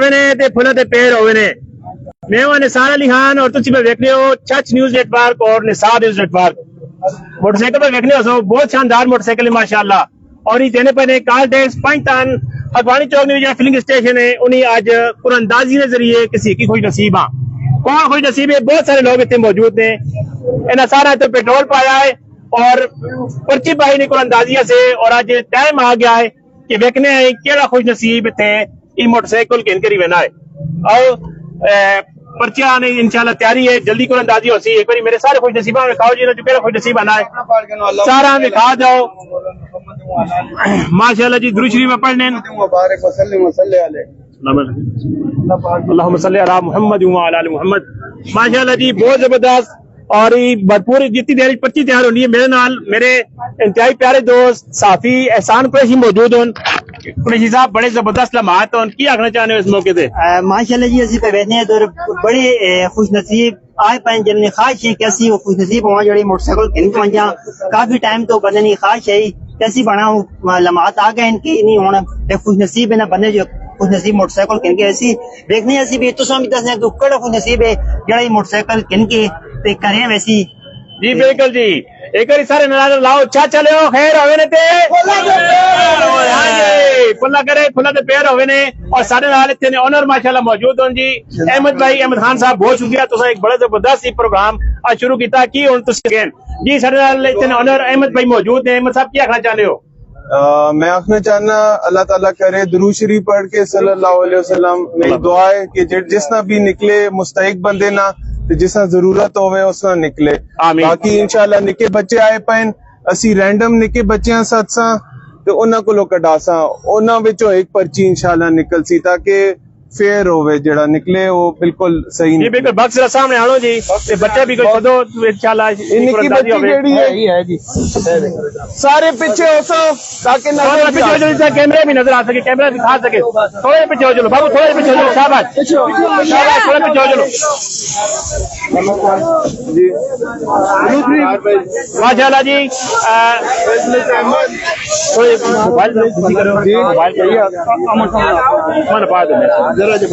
होवे ने ते फुल ते पेड़ होवे ने। मैं निसार अली खान और तुम देखने हो चच न्यूज नेटवर्क और निसार न्यूज नेटवर्क। मोटरसाइकिल पर देखने हो बहुत शानदार मोटरसाइकिल है माशाल्लाह। और ये देने पर कार टैक्स 5 टन अगवानी चौक में जो फिलिंग स्टेशन है उन्हें आज कुरंदाजी के जरिए किसी की खुश नसीब हाँ कौन खुश नसीब है। बहुत सारे लोग इतने मौजूद ने। इन्हें सारा तो पेट्रोल पाया है और पर्ची पाई ने कुरंदाजिया से और आज टाइम आ गया है कि देखने हैं केड़ा खुश नसीब थे ये मोटरसाइकिल किन करी बना है। और पर्चियां आने इंशाल्लाह तैयारी है जल्दी कुरंदाजी होती है। एक बार मेरे सारे खुश नसीबा में खाओ जी जो केड़ा खुश नसीब आना है सारा में खा जाओ माशाल्लाह जी। दुरूद शरीफ में पढ़ने अल्लाहुम्मा सल्ली अला मुहम्मद व अला आलि मुहम्मद। माशाल्लाह जी बहुत जबरदस्त। और ये भरपूर जितनी देर पर्ची तैयार होनी है मेरे नाल मेरे इंतहाई प्यारे दोस्त साथी एहसान कुरैशी मौजूद हों। कुरैशी साहब बड़े जबरदस्त लम्हात हों की आखना चाहते हो इस मौके से? माशाल्लाह जी असि पे बैठने तो बड़े खुश नसीब आए पाए जिन्हें ख्वाहिश है कैसी वो खुश नसीब हुआ जो मोटरसाइकिल किन पहुंचा काफी टाइम तो बंदे की ख्वाहिश है कैसी बना लम्हात आ गए इनकी नहीं होना खुश नसीब है ना बंदे जो खुश नसीब मोटरसाइकिल किन के ऐसी देखने ऐसी भी तो समझ दस खुश नसीब है जरा मोटरसाइकिल किन के करें वैसी। जी बिल्कुल जी एक बार सारे नजारे लाओ अच्छा चले हो खैर होवे ने ते फुल्ला करे फुल्ला ते पैर होवे ने। और सारे नाल इतने ऑनर माशाल्लाह मौजूद हों जी। अहमद भाई अहमद खान साहब बहुत शुक्रिया तुसा एक बड़ा जबरदस्त प्रोग्राम आज शुरू किया की हुन तुसी जी सारे नाल इतने ऑनर अहमद भाई मौजूद हैं। अहमद साहब क्या आखना चाहते हो? मैं आखना चाहना अल्लाह ताला करे दुरूद शरीफ पढ़ के सल्लल्लाहु अलैहि वसल्लम मेरी दुआ है कि जिसना भी निकले मुस्तहिक बंदे ना जिसना जरूरत होवे उसना निकले। बाकी इंशाल्लाह निके बच्चे आए पैन असी रैंडम निके बच्चे सत्सा तो उन्हां कोलों कढासा उन्हां विचों एक पर्ची इंशाल्लाह निकल सी ताकि फेयर होवे जेड़ा निकले वो बिल्कुल सही जी बिल्कुल बक्स जरा सामने आनो जी ते बच्चा भी कोई खदो इंशाल्लाह इनकी बच्ची केड़ी है जी सारे पीछे हो सो ताकि नजर पीछे हो जाए कैमरे भी नजर आ सके कैमरा दिखा सके। थोड़े पीछे हो चलो बाबू थोड़े पीछे हो चलो शाबाश शाबाश थोड़े पीछे हो चलो जी माशाल्लाह जी। थोड़े मोबाइल करो जी मन पा दो जरा जो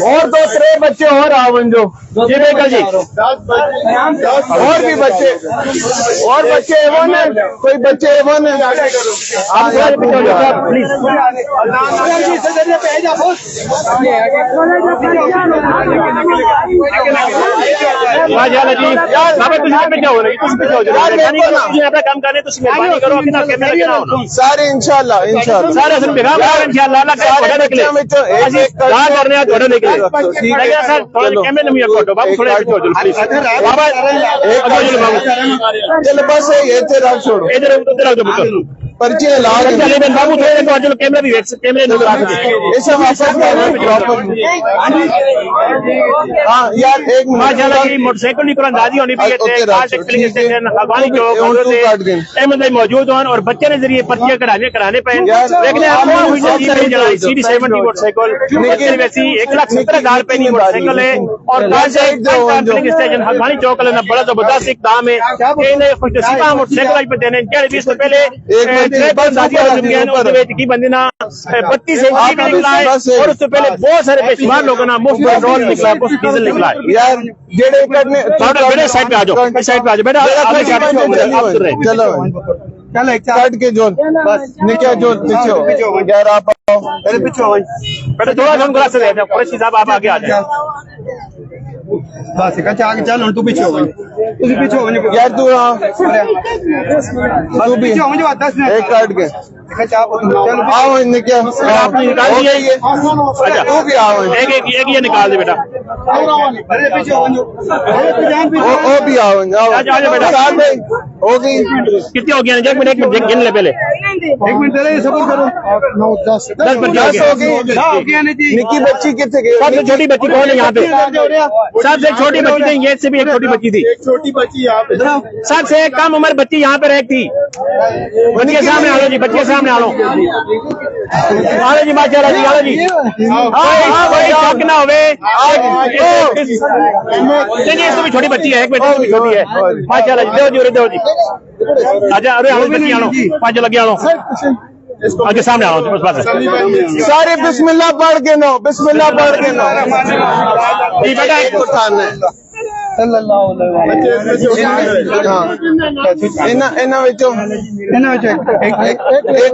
और दो त्रे बच्चे और आवन जो जी बिल्कुल जी और भी बच्चे और बच्चे एवन है कोई बच्चे एवन है आप प्लीज माशाल्लाह जी बाबा तुझे पीछे हो रही तुझे पीछे हो जाओ अपना काम करने तुझे मेहरबानी करो अपना कैमरा के ना होना सारे इंशाल्लाह सारे सिर्फ बिगाड़ इंशाल्लाह अल्लाह का थोड़ा निकले क्या करने हैं थोड़ा निकले लेकिन सर थोड़ा कैमरे में मुझे फोटो बाबू थोड़े पीछे हो जाओ प्लीज बाबा चलो बस ये रख छोड़ो इधर उधर रख दो पर्ची ला चले बाबू थोड़े को चलो कैमरा भी कैमरे नजर आ सके ये सब हां यार एक माशाल्लाह की मोटरसाइकिल की कुरंदाजी होनी भी है कार फिलिंग स्टेशन अगवानी चौक अहमद भाई मौजूद हैं और बच्चे के जरिए पर्चियां कराने पे देखने सीडी 70 मोटरसाइकिल वैसी 1,70,000 रुपए की मोटरसाइकिल है। और फिलिंग स्टेशन अगवानी चौक बड़ा जबरदस्त इकदाम है खुशनसीबा मोटरसाइकिल पे देने से पहले की बंदी ना 32 इंची भी निकला है और उससे पहले बहुत सारे बेशुमार लोगों ने मुफ्त पेट्रोल निकला मुफ्त डीजल निकला है। यार जेड़े करने बेटा साइड पे आ जाओ साइड पे आ जाओ बेटा चलो चल एक काट के जोन बस निकल जोन पीछे हो यार आप आओ मेरे पीछे हो बेटा थोड़ा हम ग्लास दे दे कुरैशी साहब आप आगे आ जाओ बस कच्चा आगे चल तू पीछे हो तू पीछे हो यार तू तू भी एक काट के आओ निकल आपने निकाल दिया ये अच्छा तू भी आओ एक ये निकाल दे बेटा ओ भी आओ जाओ बेटा साथ में हो गई कितनी हो गया एक मिनट गिन ले पहले 1 मिनट दे सबर करो 9 10 10 हो गई निकी बच्ची कितने गई सबसे छोटी बच्ची कौन है यहाँ पे सबसे छोटी बच्ची थी ये से भी एक छोटी बच्ची थी एक छोटी बच्ची यहाँ पे सबसे कम उम्र बच्ची यहाँ पे रहती बच्चे सामने आ लो जी, बच्चे सामने आ लो जी, माशाल्लाह जी, आ लो जी। कोई शक ना होवे, इसको भी छोटी बच्ची है, एक बेटी भी छोटी है, माशाल्लाह जी। दो जी अच्छा, अरे आओ बच्ची आ लो, पाँच लगे आ लो आगे सामने आओ बस बस सारे बिस्मिल्लाह पढ़ के नो, बिस्मिल्लाह पढ़ के नो जी बेटा। एक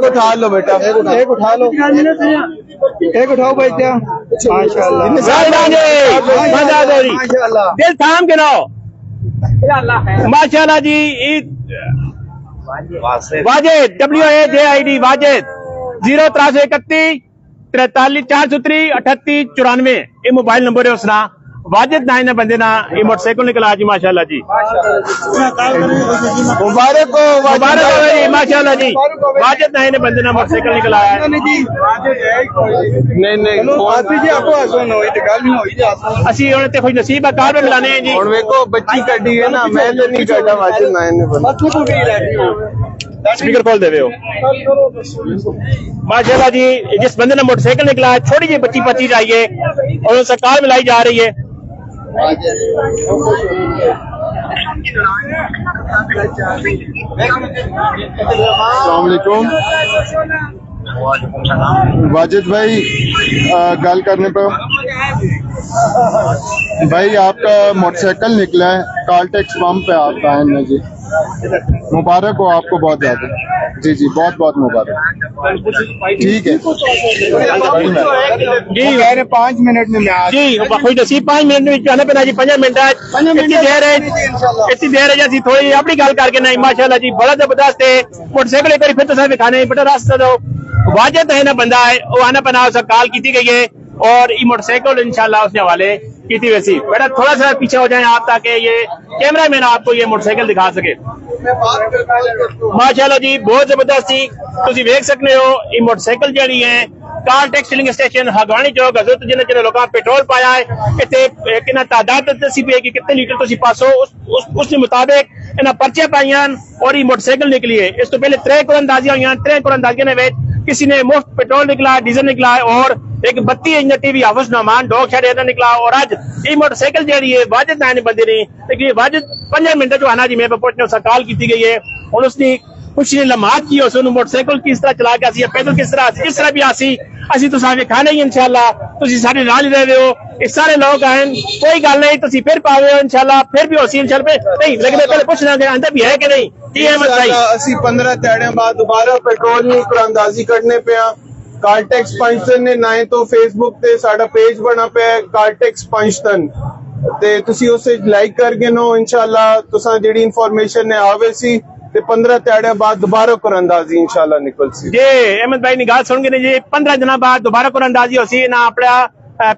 उठा लो बेटा, एक उठा लो, एक उठाओ बेटा। माशाल्लाह, दिल थाम के नो, माशाल्लाह जी। वाजिद WAJID वाजिद 0-331 43 403 38 94 ये मोबाइल नंबर है उसना। वाजिद ना इन्हें बंदे ना ये मोटरसाइकिल निकला जी, माशाल्लाह जी। मुबारक हो जी, माशाल्लाह जी। वाजिद ना इन्हें बंदे ना मोटरसाइकिल निकला है। नहीं असी उन्हें ते खुश नसीब कार में मिलाने हैं जी। और देखो बच्ची कटी है ना, मैं तो नहीं कटा, वाजिद ना इन्हें स्पीकर खोल देवे हो, माशाल्लाह जी। जिस बंदे ने मोटरसाइकिल निकला है, छोटी जी बच्ची पची जाइए और उनसे कार मिलाई जा रही है। अस्सलाम वालेकुम वाजिद भाई, गल करने पर भाई आपका मोटरसाइकिल निकला है, कॉल टैक्स पंप पे आपका है ना जी, मुबारक हो आपको बहुत ज्यादा जी जी, बहुत बहुत मुबारक। ठीक है जी, 5 मिनट में जी कोई नसीब 5 मिनट में आने पे ना जी, 5 मिनट इतनी देर है जी। थोड़ी अपनी गल करके नहीं, माशाल्लाह जी बड़ा जबरदस्त है मोटरसाइकिल। एक बार फिर तो साहब खाने बेटा रास्ता दो। वाजिद है ना बंदा है, वो आना पना उसका कॉल की गई है और ये मोटरसाइकिल इंशाल्लाह उसने हवाले की थी। वैसी बेटा थोड़ा सा पीछे हो जाए आप, ताकि ये कैमरा मैन आपको ये मोटरसाइकिल दिखा सके। माशाल्लाह जी बहुत जबरदस्त थी, तुम देख सकते हो। ये मोटरसाइकिल जी है कार टैक्स फिलिंग स्टेशन हगवानी चौक हजरत जिन्हें जिन्हें लोगों पेट्रोल पाया है, इतने कितना तादाद दसी पे कि कितने लीटर तुम पासो उसके मुताबिक इन्हें पर्चे पाई और ये मोटरसाइकिल निकली है। इस तो पहले 3 कुरंदाजियां हुई, 3 कुरंदाजियों ने किसी ने मुफ्त पेट्रोल निकला, डीजल निकला और एक 32 इंच टीवी हाफिज नमान डॉग शेड निकला। और आज ये मोटरसाइकिल जी है वाजिद ना बंदी नहीं, लेकिन वाजिद 5 मिनट जो आना जी मेरे पहुंचने उसका कॉल की गई है और उसने कुछ ने लम्हात की उस मोटरसाइकिल किस तरह चला के आसी, पैदल किस तरह भी आसी असी तो सारे खाने ही इंशाल्लाह। तुम सारे नाल रहे हो, ये सारे लोग आए, कोई गल नहीं, तुम फिर पावे हो इंशाल्लाह, फिर भी होसी इंशाल्लाह नहीं। लेकिन पहले पूछना कि अंदर भी है कि नहीं। जी अहमद भाई, ਅਸੀਂ 15 ਦਿਹਾੜਿਆਂ ਬਾਅਦ ਦੁਬਾਰਾ ਪੈਟਰੋਲ ਦੀ ਕੁਰਾਂਦਾਜ਼ੀ ਕਰਨੇ ਪਿਆ। ਕਾਲਟੈਕਸ ਪੰਚਤਨ ਨੇ ਨਾ ਤੋਂ ਫੇਸਬੁੱਕ ਤੇ ਸਾਡਾ ਪੇਜ ਬਣਾ ਪਿਆ ਕਾਲਟੈਕਸ ਪੰਚਤਨ, ਤੇ ਤੁਸੀਂ ਉਸੇ ਲਾਈਕ ਕਰਕੇ ਨੋ ਇਨਸ਼ਾਅੱਲਾ ਤੁਸੀਂ ਜਿਹੜੀ ਇਨਫੋਰਮੇਸ਼ਨ ਨੇ ਆਵੇ ਸੀ ਤੇ 15 ਦਿਹਾੜਿਆਂ ਬਾਅਦ ਦੁਬਾਰਾ ਕੁਰਾਂਦਾਜ਼ੀ ਇਨਸ਼ਾਅੱਲਾ ਨਿਕਲ ਸੀ। जी अहमद भाई ने गल सुन के जी 15 दिनों बाद दोबारा कुरानदाजी होसी ना। अपना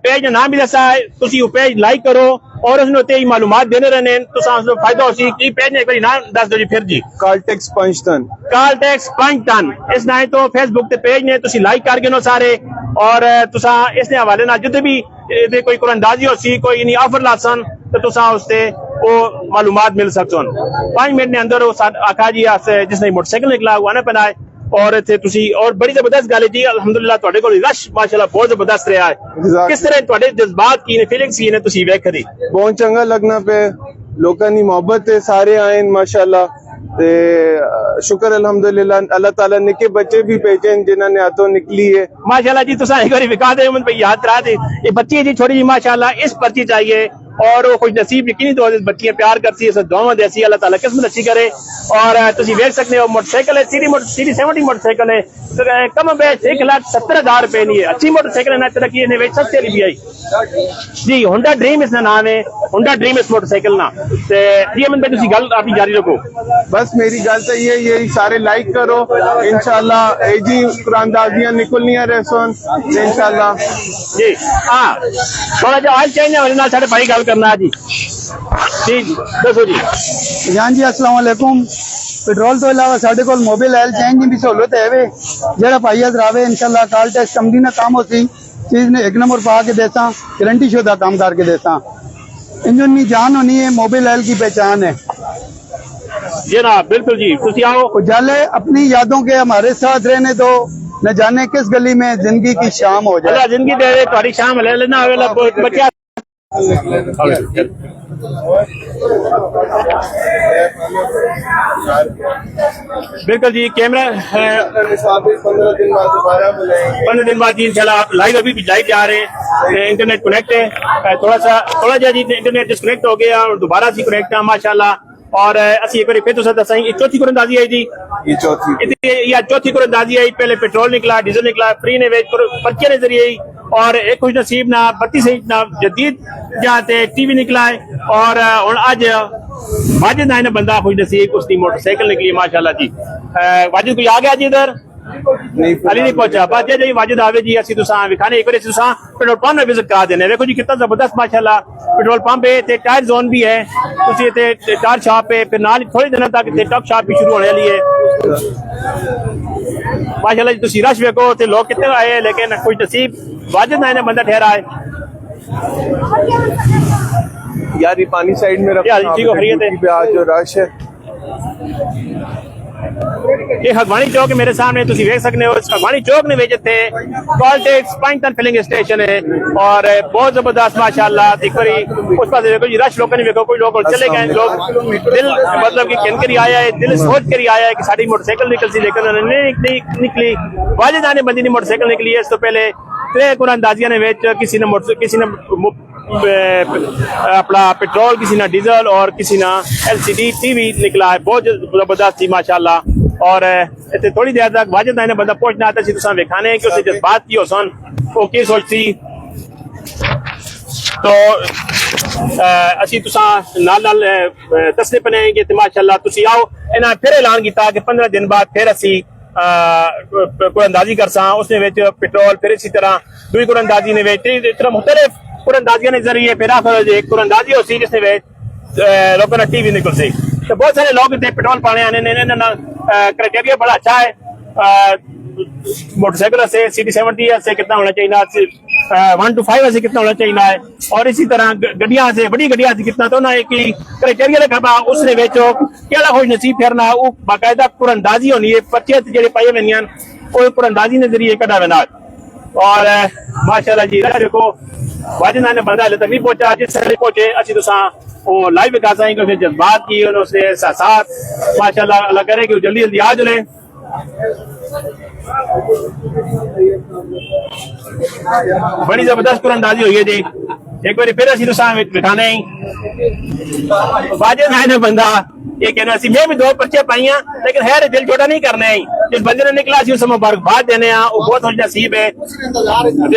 पेज का नाम भी दसा है, तुसी वो पेज लाइक करो और उसने उत्ते ही मालूमात देने रहने, तुसा उसको फायदा होसी। की पेज ने एक बार नाम दस दो जी फिर जी, ਕਾਲਟੈਕਸ ਪੰਚਤਨ, कालटेक्स पंचतन इस ना तो फेसबुक ते पेज ने तुसी लाइक करके नो सारे। और तुसा इसने हवाले ना जितने भी कोई कुरानदाजी होसी, कोई नहीं ऑफर लासन तो तुसा उससे वो मालूमात मिल सकते। 5 मिनट ने अंदर आका जी जिसने मोटरसाइकिल निकला हुआ ना पना है और इतने तुसी और बड़ी जबरदस्त गल है जी। अल्हम्दुलिल्लाह तुहाडे कोल रश माशाल्लाह बहुत जबरदस्त रहा है। किस तरह तुहाडे जज्बात की ने, फीलिंग्स की ने तुसी वेख दी? ਬਹੁਤ ਚੰਗਾ लगना पे, लोगों की मोहब्बत है, सारे आए माशाल्लाह। ते शुक्र अल्हम्दुलिल्लाह अल्लाह ताला निके बच्चे भी भेजे जिन्होंने हाथों निकली है माशाल्लाह जी। तुसा एक बार विका दे उमन भाई याद करा दे, ये बच्ची है जी छोटी जी माशाल्लाह, इस पर्ची चाहिए और वो कुछ नसीब यकीनी तौर से बच्चियां प्यार करती है, दुआवां देती है, अल्लाह ताला किस्मत अच्छी करे। और तुम देख सकते हो मोटरसाइकिल है सीडी 70 मोटरसाइकिल है, कम बेच 1,70,000 रुपए नहीं है। अच्छी मोटरसाइकिल है ना, तरक्की ने सस्ते भी आई जी। होंडा ड्रीम इसका नाम है, होंडा ड्रीम इस मोटरसाइकिल ना। जी अमन भाई तुसी गल अपनी जारी रखो। बस मेरी गल तो ये सारे लाइक करो इंशाल्लाह, ए जी कुरानदाजियां निकलनियां रहसन इंशाल्लाह जी। हाँ थोड़ा जो ऑयल चेंज है ना साढ़े भाई गल करना है जी। जी दसो जी। जान जी अस्सलाम वालेकुम। पेट्रोल तो इलावा साढ़े को मोबाइल ऑयल चेंज की भी सहूलत है वे, जरा भाई हजरावे इंशाल्लाह काल टैक्स कंपनी ने काम होती चीज ने 1 नंबर पा के देसा, गारंटी शुदा काम करके देसा। इंजन की जान होनी है, मोबाइल ऑयल की पहचान है। जनाब बिल्कुल जी, तुसी आओ। उजाले अपनी यादों के हमारे साथ रहने दो, न जाने किस गली में जिंदगी की शाम हो जाए। अल्लाह जिंदगी दे दे, तुम्हारी शाम ले लेना अगला बच्चा। बिल्कुल जी, कैमरा 15 दिन बाद जी इंशाल्लाह आप लाइव, अभी भी लाइव जा रहे हैं, इंटरनेट कनेक्ट है, थोड़ा जी इंटरनेट डिस्कनेक्ट हो गया और दोबारा से कनेक्ट है माशाल्लाह। और असी एक बार फिर तुसा दसाई चौथी कुरंदाजी आई जी, ये चौथी कुरंदाजी आई। पहले पेट्रोल निकला, डीजल निकला, फ्री ने वेच पर्चे ने जरिए, और एक खुश नसीब ना 32 ना जदीद जाते टीवी निकला है। और आज वाजिद ना बंदा खुश नसीब, उसकी मोटरसाइकिल निकली माशाल्लाह जी। वाजिद कोई आ गया जी इधर अली नहीं पहुंचा, बस जी वाजिद आवे जी, असि तुसा विखाने एक बार तुसा पेट्रोल पंप में विजिट करा देने। देखो जी कितना जबरदस्त माशाल्लाह पेट्रोल पंप है, ते टायर जोन भी है, तुसी ते टायर शॉप है, फिर नाल थोड़ी दिनों तक ते टॉप शॉप भी शुरू होने वाली है माशाल्लाह जी। तुसी रश देखो ते लोग कितने आए हैं, लेकिन खुश नसीब वाजिद ना बंदा ठहरा है यार। ये पानी साइड में रखो, आज जो रश है। ये हगवानी चौक मेरे सामने तुसी देख सकते हो। हगवानी चौक ने वेचे थे कॉलटेक्स 5 टन फिलिंग स्टेशन है, और बहुत जबरदस्त माशाल्लाह। एक बारी उस पास देखो जी रश लोगों ने देखो, कोई लोग चले गए, लोग दिल मतलब कि कहकर ही आया है, दिल सोच कर ही आया है कि सारी मोटरसाइकिल निकल सी, लेकिन नहीं निकली। वाजिद आने बंदी ने मोटरसाइकिल निकली है। इससे पहले 3 कुरंदाजियां ने वेच, किसी ने अपना पेट्रोल, किसी ने डीजल और किसी ने LCD टीवी निकला है। बहुत जबरदस्त थी माशाल्लाह। और इतने थोड़ी देर तक वाजिद ने बंदा पहुंचना आता तुसा दिखाने कि उसे जज्बात की होसन वो की सोचती। तो असी तुसा नाल दसने पनेंगे तो माशाल्लाह तुसी आओ। इन्हें फिर ऐलान किया कि 15 दिन बाद फिर असी कुरंदाजी करसा, उसने वेच पेट्रोल, फिर इसी तरह दूसरी कुरंदाजी ने वेच, इस तरह मुख्तलिफ कुरंदाजियों ने जरिए फिर आखिर एक कुरंदाजी होती जिसने वेच लोगों ने टीवी निकल सी। तो बहुत सारे लोग इतने पेट्रोल पाने आने क्राइटेरिया बड़ा अच्छा है। मोटरसाइकिल से CD70 से कितना होना चाहिए, 1 to 5 से कितना होना चाहिए है, और इसी तरह गड्डियां से बड़ी गड्डियां से कितना, तो ना एक क्राइटेरिया लिखा उसने वेचो क्या खुश नसीब फिरना वो बाकायदा कुरंदाजी होनी है। पर्चे जेडे पाए वेनियां वो कुरंदाजी ने जरिए कड़ा वेना। और माशाल्लाह जी देखो वाजिद ने बंदा हले तक नहीं पहुंचा, जिस तरह पहुंचे अच्छी तुसा वो लाइव दिखा सकेंगे, उसने जज्बात की और उसने एहसास माशाल्लाह अल्लाह करे कि जल्दी जल्दी आ जुले। बड़ी जबरदस्त कुरंदाजी हुई है जी। एक बार फिर असी तुसा दिखाने वाजिद ने बंदा ये कहना सी, मैं भी 2 पर्चे पाई हैं, लेकिन है दिल छोटा नहीं करना है। जिस बंदे ने निकला सी उसे मुबारकबाद देने वो बहुत खुश नसीब है।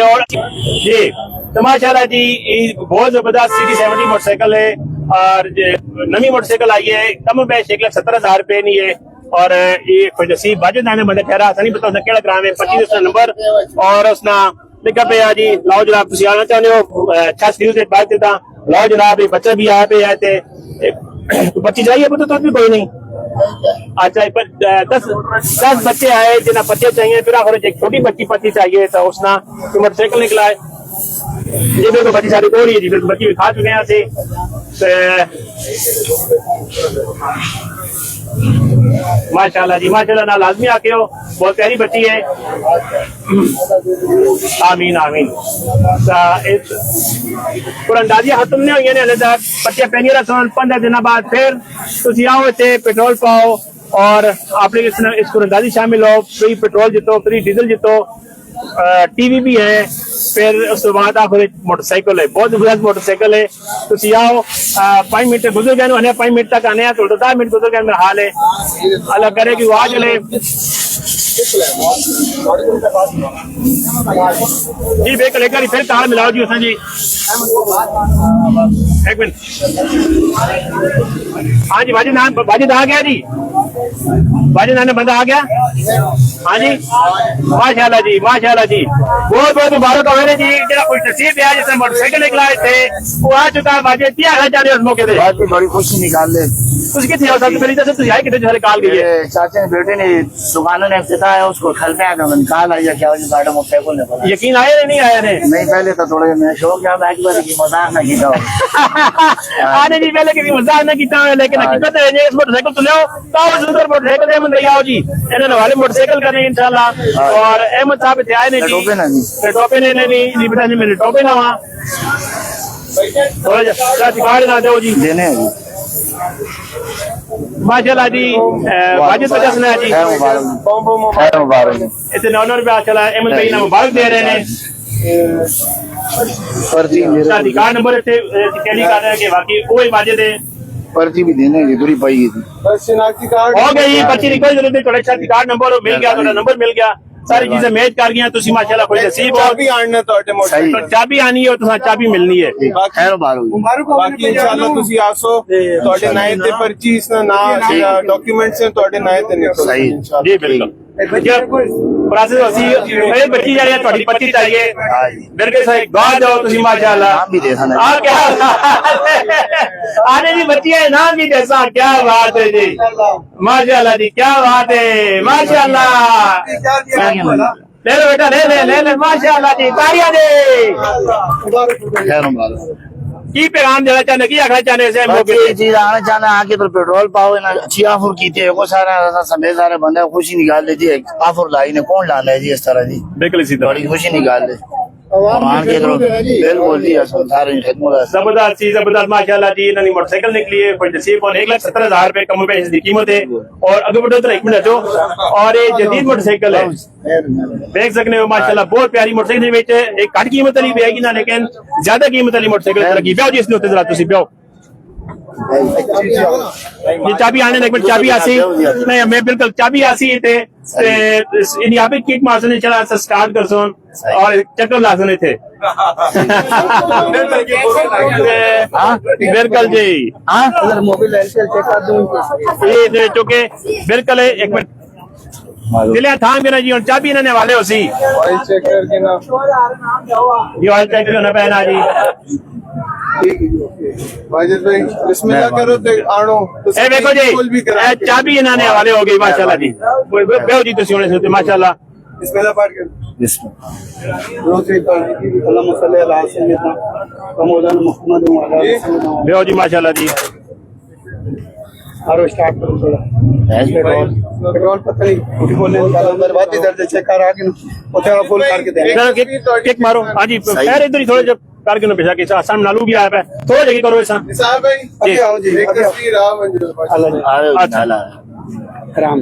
और जी तो माशाल्लाह जी बहुत जबरदस्त CD70 मोटरसाइकिल है, और नवी मोटरसाइकिल आई है, कम बेश 1,70,000 रुपए नहीं है। और ये खुश नसीब वाजिद ने बंदा ठहरा, नहीं पता उसने केड़ा ग्राम है, 25 नंबर, और उसने लिखा पे जी लाओ जनाब तुम आना चाहते हो अच्छा न्यूज़ एक बात देता, लाओ जनाब ये बच्चा भी आया पे आए थे, बच्ची चाहिए तो भी कोई नहीं। अच्छा 10 बच्चे आए जिन्हें बच्चे चाहिए, फिर आखिर एक छोटी बच्ची पति चाहिए, तो उसने मोटरसाइकिल निकला है जी। बिल्कुल बच्ची सारी को रही है जी, बिल्कुल बच्ची भी खा चुके हैं ऐसे। माशाल्लाह जी माशाल्लाह, ना लाजमी आके हो, बहुत प्यारी बच्ची है। आमीन आमीन। कुरंदाजियां खत्म नहीं हुई ने तक, बच्चे पहनी रसन 15 दिन बाद फिर तुसी आओ इतने पेट्रोल पाओ और आपने इस कुरंदाजी शामिल हो, फ्री पेट्रोल जितो, फ्री डीजल जितो, टीवी भी है, फिर उसके बाद आखिर मोटरसाइकिल है, बहुत जबरदस्त मोटरसाइकिल है। तुसी आओ 5 मिनट गुजर गए, 5 मिनट तक आने तो 10 मिनट गुजर गए मेरा हाल है। अल्लाह करे कि वो आ चले जी। बेक लेकर फिर तार मिलाओ जी उसने जी, एक मिनट। हाँ जी वाजिद आ गया जी, वाजिद ने बंदा आ गया। हाँ जी माशाल्लाह जी माशाल्लाह जी, बहुत बहुत मुबारक हो जी। जरा खुश नसीब है जिसने मोटरसाइकिल निकलाए थे वो आ चुका है। वाजिद क्या है जाने उस मौके पे बड़ी खुशी निकाल ले। ਤੁਸੀਂ ਕਿੱਥੇ ਹੋ? सबसे पहले तो तुझे आए कितने सारे कॉल गई है? चाचा ने बेटे ने दुकानों ने इफ्तिताह है उसको कल पे आया था कॉल आई क्या हो गाड़ी मोटरसाइकिल ने पता यकीन आया या नहीं आया ने? नहीं पहले तो थोड़े मैं शौक क्या बैक बार की मजाक ना कीता आने जी पहले किसी मजाक ना कीता लेकिन हकीकत है ये मोटरसाइकिल तो ले आओ तो उधर मोटरसाइकिल दे मन आओ जी इन्होंने वाले मोटरसाइकिल करने इंशाल्लाह। और अहमद साहब थे आए ने जी टोपे ना जी टोपे ने नहीं बेटा जी मेरे टोपे ना वहाँ थोड़ा सा दिखा ना दो जी देने हैं जी माशाल्लाह जी वाजिद वजह से जी है मुबारक इतने 9 रुपया चला अहमद भाई ना मुबारक दे रहे हैं पर्ची शादी कार्ड नंबर इतने कैली कर रहे हैं कि वाकई कोई वाजिद है पर्ची भी देने की पूरी पाई थी बस शिनाख्ती कार्ड हो गई पर्ची निकल जरूरत नहीं थोड़ा शादी कार्ड नंबर मिल गया थोड़ा नंबर मिल गया सारी चीजें मैच कर गई तुसी माशाल्लाह खुश नसीब हो चाबी आने ਤੁਹਾਡੇ ਮੋਟਰਸਾਈਕਲ चाबी आनी है तो चाबी मिलनी है खैर मुबारक ਬਾਕੀ ਇਨਸ਼ਾਅੱਲਾ ਤੁਸੀਂ ਆਸੋ ਤੁਹਾਡੇ ਨਾਂ ਤੇ ਪਰਚੀ ਇਸ ਦਾ ਨਾਂ ਡਾਕੂਮੈਂਟਸ ਨੇ ਤੁਹਾਡੇ ਨਾਂ ਤੇ ਨਿਕਲ सही जी बिल्कुल प्रोसेस होसी मेरे बच्ची जा रही है थोड़ी पर्ची चाहिए मेरे के साथ गाँव जाओ तुसी माशाल्लाह नाम भी देखा आ क्या आने जी बच्ची है नाम भी जैसा क्या बात है जी माशाल्लाह जी क्या बात है माशाल्लाह ले लो बेटा ले माशाल्लाह जी तालियां दे खैर मुबारक की पैगाम देना चाहते की आखना चाहते से बाकी ये चीज आना चाहना आके तो पेट्रोल पाओ ना अच्छी ऑफर की थी को सारा समय सारे बंदे खुशी निकाल लेती है ऑफर लाई ने कौन लाना है जी इस तरह जी बिल्कुल इसी बड़ी खुशी निकाल ले मान के तो बिल बोल दिया सारे खिदमत जबरदस्त चीज जबरदस्त माशाल्लाह जी इन्होंने मोटरसाइकिल निकली है कोई नसीब और 1,70,000 रुपए कम पैसे की कीमत है और अगर बढ़ो तो 1 मिनट हटो और ये जदीद मोटरसाइकिल है देख सकते हो माशाल्लाह बहुत प्यारी मोटरसाइकिल बेच एक घट कीमत वाली भी है ना लेकिन ज्यादा कीमत वाली मोटरसाइकिल लगी ब्याह जी इसने जरा तुसी ब्याह ये चाबी आने लग चाबी आसी नहीं मैं बिल्कुल चाबी आसी थे इन यहाँ पे किक मार ने चला स्टार्ट कर सोन और चक्कर लासने थे बिल्कुल जी हाँ मोबाइल चेक कर दूं ये चुके बिल्कुल एक मिनट दिलिया थाम के ना जी और चाबी इन्होंने वाले हो सी ऑयल चेक करके ना ये ऑयल चेक करना पैना जी वाजिद भाई बिस्मिल्लाह करो तो आनो तो ए देखो जी चाबी इन्होंने हवाले हो गई माशाल्लाह जी बेहो जी तुसी होने से माशाल्लाह बिस्मिल्लाह पाठ कर बेहो जी माशाल्लाह जी और स्टार्ट करो थोड़ा पेट्रोल पता नहीं बोलने अंदर बात इधर से चेक कर आके उतना फुल करके दे किक मारो हाँ जी खैर इधर ही थोड़े जब करके भेजा के आसान नालू भी आया है थोड़ा जगह करो ऐसा निसार भाई जी आओ जी एक तस्वीर आ मंजूर अच्छा आराम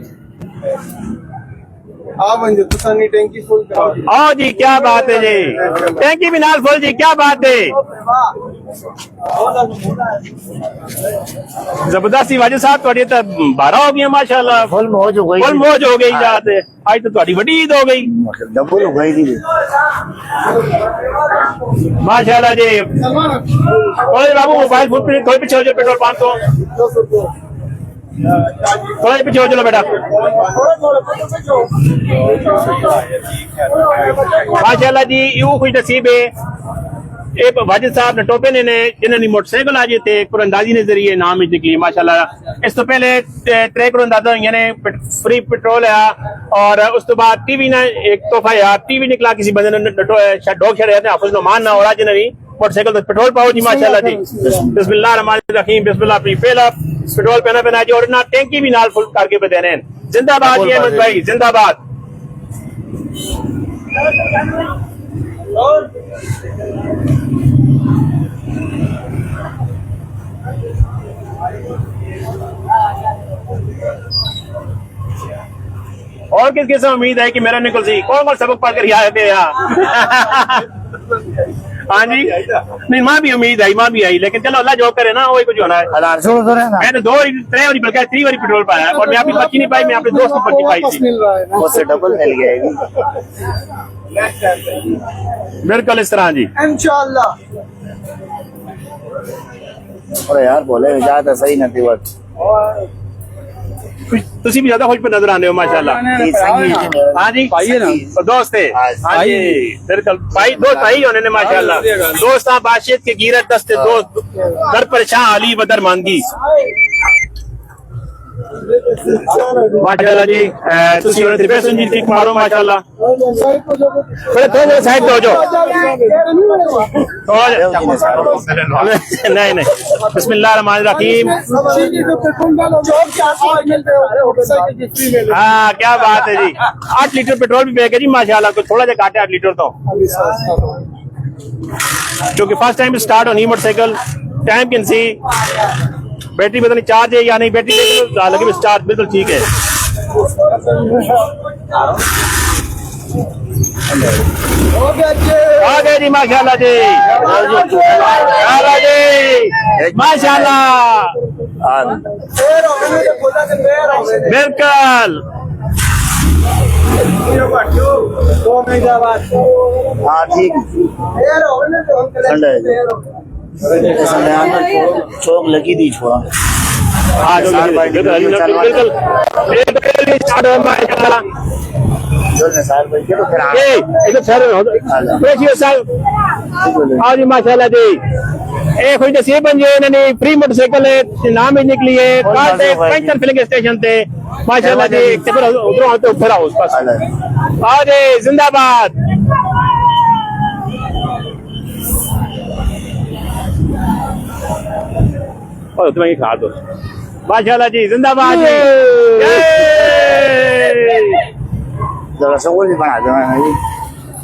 आ मंजूर तो सनी टैंकी फुल कराओ आओ जी क्या बात है जी टैंकी भी नाल फुल जी क्या बात है जबरदस्ती वाजिद साहब थोड़ी तो 12 हो गई माशाल्लाह फुल मौज हो गई फुल मौज हो गई जात आज तो थोड़ी बड़ी ईद हो गई डबल हो गई थी माशाल्लाह जी थोड़े बाबू मोबाइल फोन पे थोड़े पीछे हो जाओ पेट्रोल पंप तो थोड़ा पीछे हो चलो बेटा माशाल्लाह जी यूं खुश नसीब है एक वाजिद साहब ने टोपे ने जिन्होंने मोटरसाइकिल आज थे कुरंदाजी ने जरिए नाम निकली माशाल्लाह इस तो पहले 3 कुरंदाजा हुई ने फ्री पेट्रोल है और उस तो बाद टीवी ने एक तोहफा है टीवी निकला किसी बंदे ने डॉग छड़े थे हाफिज मान ना और आज नहीं मोटरसाइकिल तो पेट्रोल पाओ जी माशाल्लाह जी बिस्मिल्लाह रहमान रहीम बिस्मिल्लाह अपनी पहला पेट्रोल पहना जी और ना टैंकी भी नाल फुल करके बता रहे हैं जिंदाबाद जी अहमद भाई जिंदाबाद और किस किस उम्मीद है कि मेरा निकल सी कौन सबक पढ़ कर आए थे यहाँ हाँ जी नहीं माँ भी उम्मीद आई माँ भी आई लेकिन चलो अल्लाह जो करे ना वही कुछ होना है मैंने 2-3 बारी बल्कि 3 बारी पेट्रोल पाया और मैं अपनी पर्ची नहीं पाई मैं अपने दोस्त की पर्ची पाई थी उससे डबल मिल गया बिल्कुल इस तरह जी इंशाल्लाह अरे यार बोले ज्यादा सही ना थी वक्त तुसी भी ज्यादा खुश पे नजर आने हो माशाल्लाह हाँ जी तो दोस्त है हाँ जी बिल्कुल भाई दोस्त भाई होने ने माशाल्लाह दोस्त बाशियत के गिरत दस्ते दोस्त दर परेशान अली बदर मांगी माशाल्लाह जी ਤੁਸੀਂ ਹੁਣ ਤੇ ਪੈਸੇ ਜੀ ਠੀਕ ਮਾਰੋ ਮਾਸ਼ਾਅੱਲਾ थोड़े थोड़े साइड पे हो जाओ नहीं नहीं बिस्मिल्लाहिर्रहमानिर्रहीम हाँ क्या बात है जी 8 लीटर पेट्रोल भी फेंके जी माशाल्लाह कुछ थोड़ा सा घाटे 8 लीटर तो क्योंकि फर्स्ट टाइम स्टार्ट होनी motorcycle time can see battery पता नहीं चार्ज है या नहीं बैटरी लगे स्टार्ट बिल्कुल ठीक है आ गए जी माशाल्लाह जी माशाल्लाह बिल्कुल हाँ ठीक चौक लगी थी छोड़ा हाँ बिल्कुल हाँ जी माशाल्लाह जी एक खुश नसीब बन गए इन्होंने फ्री मोटरसाइकिल नाम ही निकली है पेंशन फिलिंग स्टेशन थे माशाल्लाह जी उधरों आते ऊपर आओ उस पास हाँ जी जिंदाबाद और तुम्हें खा दो माशाल्लाह जी जिंदाबाद जी जरा से वो भी बना दो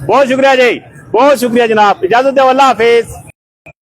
बहुत शुक्रिया जी बहुत शुक्रिया जनाब इजाजत दो अल्लाह हाफिज।